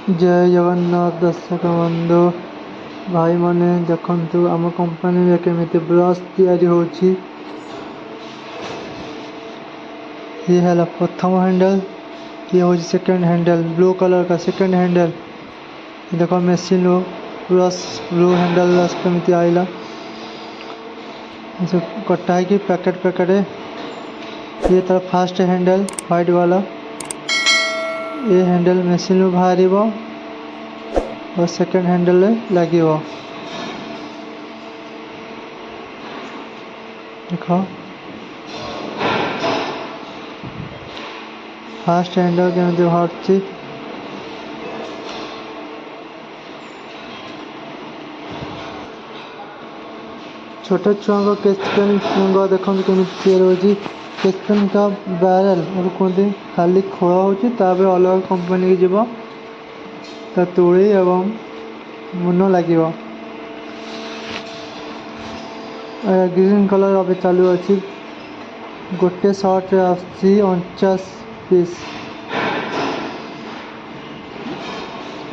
जय जगन्नाथ दर्शक बंधु भाई माने देखंतु आम कंपनी रे केमिति ब्रश तैयारी होछि। ये है प्रथम हैंडल, ये हो सेकंड हैंडल, ब्लू कलर का सेकंड हैंडल। देखो मशीन रो ब्रश ब्लू हैंडल ब्रश केमिति आइला कटा है कि पैकेट पैकेट है। ये तरह फास्ट हैंडल व्हाइट वाला, ये हैंडल मशीन रो बाहर और सेकंड हैंडल लगे। देखो फास्ट हैंडल केमिति बाहर। छोटे छुआ केस पेन देखो केमी तैयारी केस पेन का बैरल और कहते खाली खोला हो अलग कंपनी की जीव तुड़ी एवं मुन लगे। ग्रीन कलर अभी चालू अच्छी गोटे शर्ट आसी 49 पीस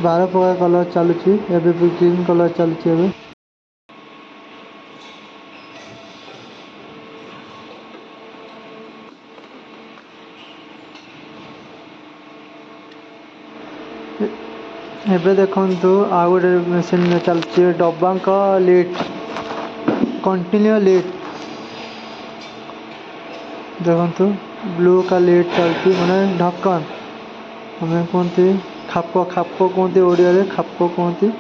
12 प्रकार कलर चलुची। एबे भी ग्रीन कलर चलुची। एबे एबे देखंतु आ गोटे मशीन में चलती डब्बा का लीड कंटिन्यू लीड। देखंतु ब्लू का लीड चलती माने ढक्कन हमें कहते खाप खाप कहते ओडिया रे खाप कहते।